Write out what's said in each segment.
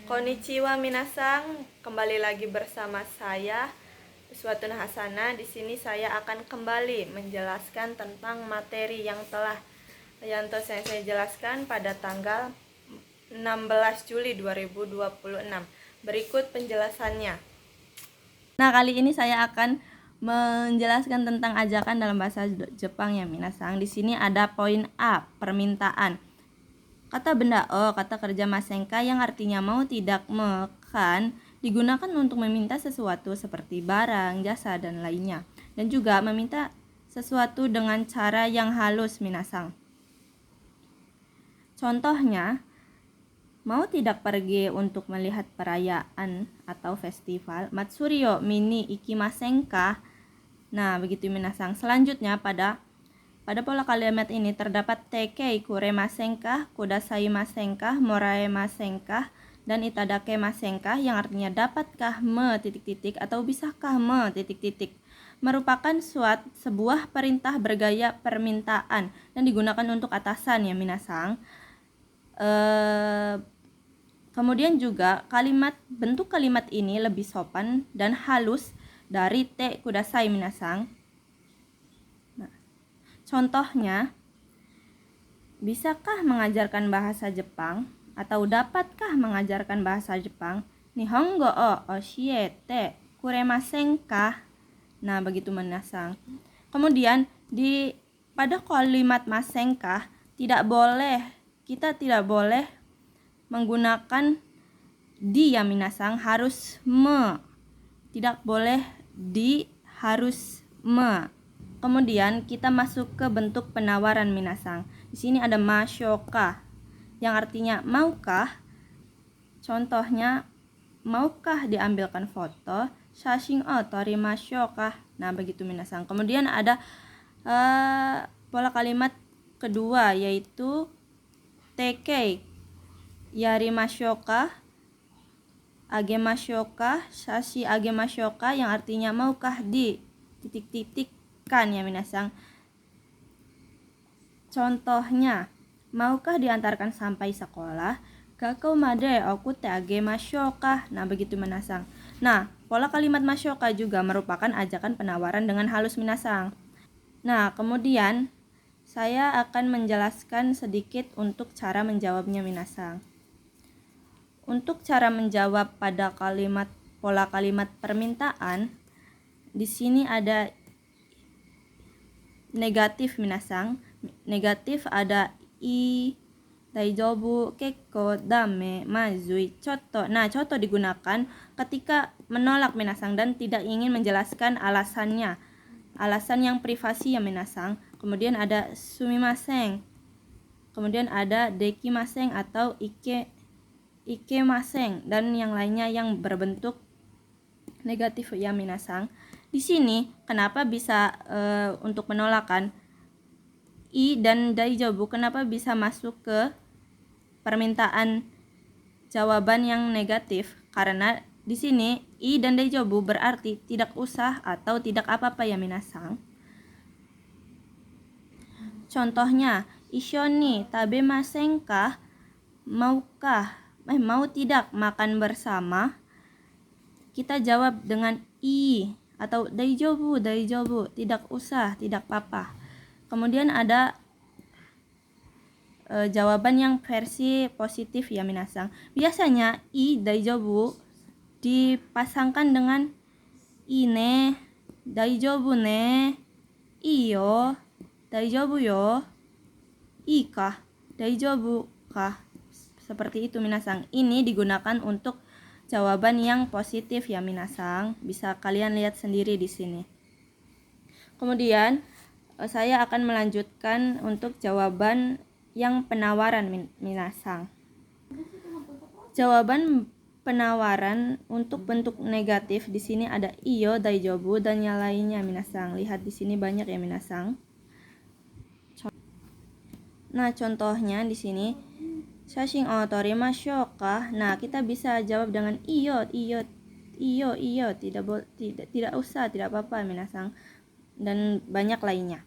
Konnichiwa minasang, kembali lagi bersama saya Uswatun Hasana. Di sini saya akan kembali menjelaskan tentang materi yang telah Yanto Sensei jelaskan pada tanggal 16 Juli 2026. Berikut penjelasannya. Nah, kali ini saya akan menjelaskan tentang ajakan dalam bahasa Jepang ya minasang. Di sini ada poin A, permintaan. Kata benda o, kata kerja masenka yang artinya mau tidak mekan digunakan untuk meminta sesuatu seperti barang, jasa, dan lainnya. Dan juga meminta sesuatu dengan cara yang halus minasang. Contohnya, mau tidak pergi untuk melihat perayaan atau festival Matsurio mini ikimasenka. Nah, begitu minasang. Selanjutnya pada pola kalimat ini terdapat tekei kuremasenkah, kudasaimasenkah, moraemasenkah, dan itadakemasenkah yang artinya dapatkah atau bisakah merupakan sebuah perintah bergaya permintaan dan digunakan untuk atasan ya minasang. Kemudian juga bentuk kalimat ini lebih sopan dan halus dari te kudasai minasang. Contohnya, bisakah mengajarkan bahasa Jepang atau dapatkah mengajarkan bahasa Jepang? Nihongo o oshiete kuremasen ka? Nah, begitu minasang. Kemudian pada kalimat masenkah kita tidak boleh menggunakan di ya minasang, harus tidak boleh di, harus me. Kemudian kita masuk ke bentuk penawaran minasang. Di sini ada masyoka yang artinya maukah. Contohnya, maukah diambilkan foto? Shashin o torimashouka. Nah, begitu minasang. Kemudian ada pola kalimat kedua yaitu tekei yarimashouka, agemashouka, shashi agemashouka yang artinya maukah di kan ya minasang. Contohnya, maukah diantarkan sampai sekolah? Gakou made okute agemashouka. Nah, begitu minasang. Nah, pola kalimat masyoka juga merupakan ajakan penawaran dengan halus minasang. Nah, kemudian saya akan menjelaskan sedikit untuk cara menjawabnya minasang. Untuk cara menjawab pada pola kalimat permintaan, di sini ada negatif minasang. Negatif ada i, daijoubu, kekko, dame, mazui, choto. Nah, choto digunakan ketika menolak minasang dan tidak ingin menjelaskan alasannya. Alasan yang privasi ya minasang. Kemudian ada sumimasen. Kemudian ada dekimasen atau ikemasen dan yang lainnya yang berbentuk negatif ya minasang. Di sini kenapa bisa untuk penolakan i dan daijoubu kenapa bisa masuk ke permintaan jawaban yang negatif? Karena di sini i dan daijoubu berarti tidak usah atau tidak apa-apa ya minasang. Contohnya, ishoni tabemasen ka? Mau tidak makan bersama? Kita jawab dengan i atau daijoubu, tidak usah, tidak apa-apa. Kemudian ada jawaban yang versi positif ya minasang. Biasanya i daijoubu dipasangkan dengan ine, daijoubu ne, iyo, daijoubu yo, ika, daijoubu ka. Seperti itu minasang. Ini digunakan untuk jawaban yang positif ya minasang. Bisa kalian lihat sendiri di sini. Kemudian saya akan melanjutkan untuk jawaban yang penawaran minasang. Jawaban penawaran untuk bentuk negatif di sini ada iyo, daijoubu dan yang lainnya minasang. Lihat di sini banyak ya minasang. Nah, contohnya di sini shashin o torimashouka. Nah, kita bisa jawab dengan iyo, tidak usah, tidak apa-apa minasang. Dan banyak lainnya.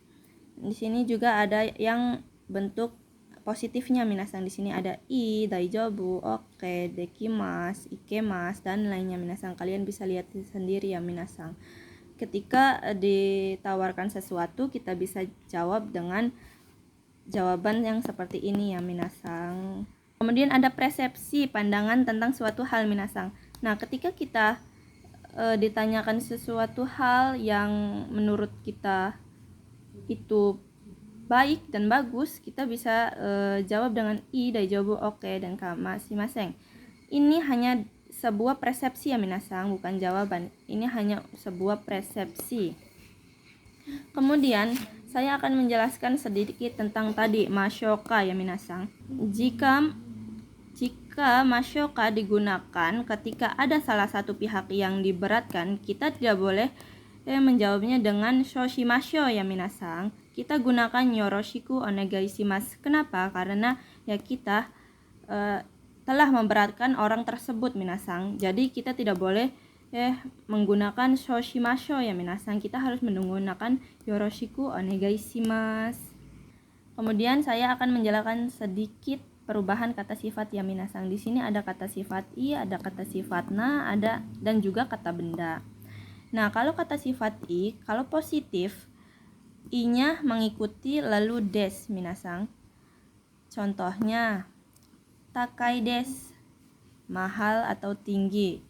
Di sini juga ada yang bentuk positifnya minasang. Di sini ada i, daijobu, oke, dekimasu, ikemasu, dan lainnya minasang. Kalian bisa lihat sendiri ya minasang. Ketika ditawarkan sesuatu, kita bisa jawab dengan jawaban yang seperti ini ya minasang. Kemudian ada persepsi pandangan tentang suatu hal minasang. Nah, ketika kita ditanyakan sesuatu hal yang menurut kita itu baik dan bagus, kita bisa jawab dengan i, daijobu, oke, dan kamasimasheng. Ini hanya sebuah persepsi ya minasang, bukan jawaban. Ini hanya sebuah persepsi. Kemudian saya akan menjelaskan sedikit tentang tadi masyoka ya minasang. Jika masyoka digunakan ketika ada salah satu pihak yang diberatkan, kita tidak boleh menjawabnya dengan shoshimasho ya minasang. Kita gunakan yoroshiku onegaishimasu. Kenapa? Karena ya kita telah memberatkan orang tersebut minasang. Jadi kita tidak boleh menggunakan shoshimasho ya minasang. Kita harus menggunakan yoroshiku onegaishimasu. Kemudian saya akan menjelaskan sedikit perubahan kata sifat ya minasang. Di sini ada kata sifat i, ada kata sifat na, ada dan juga kata benda. Nah, kalau kata sifat i, kalau positif, i-nya mengikuti lalu des minasang. Contohnya, takai des, mahal atau tinggi.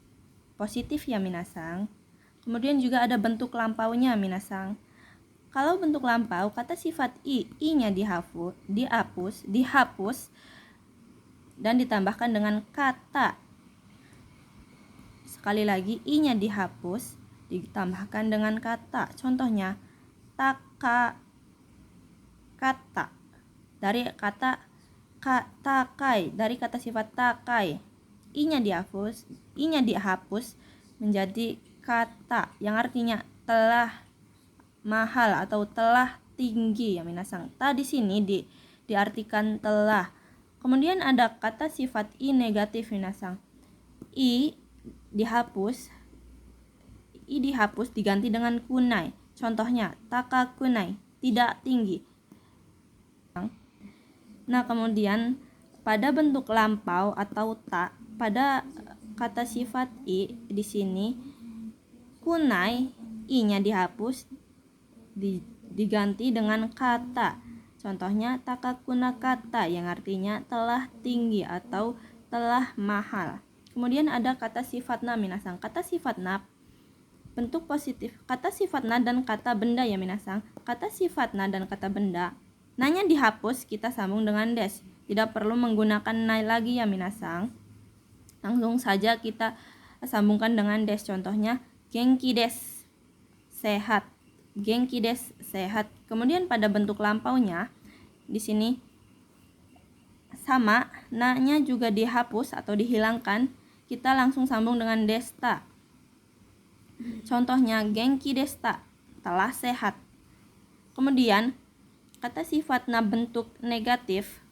Positif ya minasang. Kemudian juga ada bentuk lampaunya minasang. Kalau bentuk lampau, kata sifat i-nya dihapus dan ditambahkan dengan kata. Sekali lagi, i-nya dihapus, ditambahkan dengan kata. Contohnya, kata. Dari kata takai, dari kata sifat takai. I-nya dihapus menjadi kata yang artinya telah mahal atau telah tinggi ya minasang. Di sini diartikan telah. Kemudian ada kata sifat i negatif minasang. I dihapus diganti dengan kunai. Contohnya, taka kunai, tidak tinggi. Nah, kemudian pada bentuk lampau atau tak, pada kata sifat i di sini kunai, i-nya dihapus diganti dengan kata. Contohnya takakuna kata yang artinya telah tinggi atau telah mahal. Kemudian ada kata sifat na minasang. Kata sifat na bentuk positif. Kata sifat na dan kata benda ya minasang. Kata sifat na dan kata benda, nanya dihapus, kita sambung dengan des. Tidak perlu menggunakan nai lagi ya minasang. Langsung saja kita sambungkan dengan des. Contohnya genki des, sehat. Genki des, sehat. Kemudian pada bentuk lampaunya di sini sama, na-nya juga dihapus atau dihilangkan. Kita langsung sambung dengan desta. Contohnya genki desta, telah sehat. Kemudian kata sifat na bentuk negatif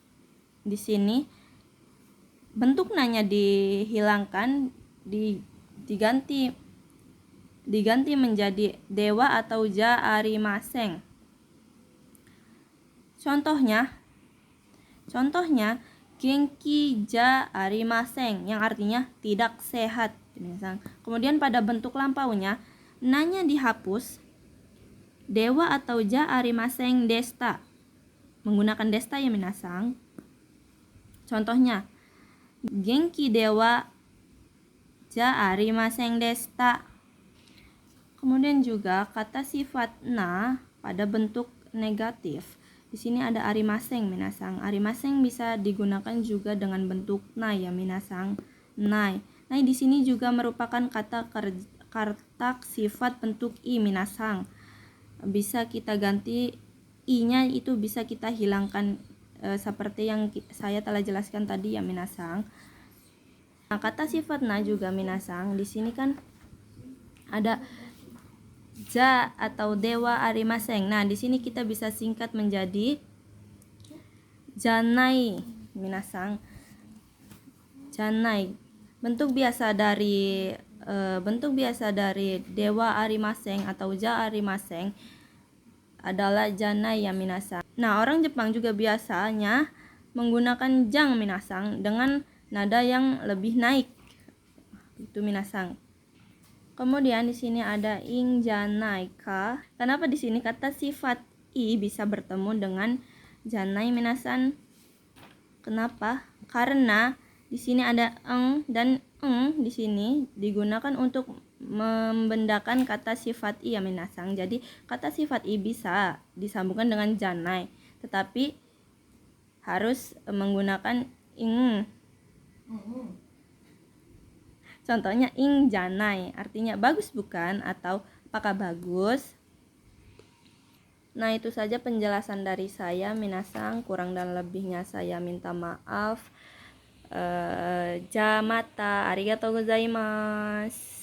di sini bentuk nanya dihilangkan, diganti menjadi dewa atau ja arimaseng. Contohnya genki ja arimaseng yang artinya tidak sehat. Kemudian pada bentuk lampaunya nanya dihapus, dewa atau ja arimaseng desta. Menggunakan desta ya minasang. Contohnya genki dewa ja arimaseng desta. Kemudian juga kata sifat na pada bentuk negatif. Di sini ada arimaseng minasang. Arimaseng bisa digunakan juga dengan bentuk nai ya minasang. Nai. Nai di sini juga merupakan kata kartak sifat bentuk i minasang. Bisa kita ganti i-nya, itu bisa kita hilangkan seperti yang saya telah jelaskan tadi ya minasang. Nah, kata sifat na juga minasang. Di sini kan ada ja atau dewa arimaseng. Nah, di sini kita bisa singkat menjadi janai minasang. Janai. Bentuk biasa dari dewa arimaseng atau ja arimaseng adalah janai ya minasang. Nah, orang Jepang juga biasanya menggunakan jang minasang dengan nada yang lebih naik. Itu minasang. Kemudian di sini ada ing janai ka. Kenapa di sini kata sifat i bisa bertemu dengan janai minasan? Kenapa? Karena di sini ada eng dan eng di sini digunakan untuk membendakan kata sifat i yang minasang. Jadi kata sifat i bisa disambungkan dengan janai, tetapi harus menggunakan ing. Contohnya ing janai, artinya bagus bukan atau apakah bagus. Nah, itu saja penjelasan dari saya. Minasang, kurang dan lebihnya saya minta maaf. Jamata, arigatou gozaimasu.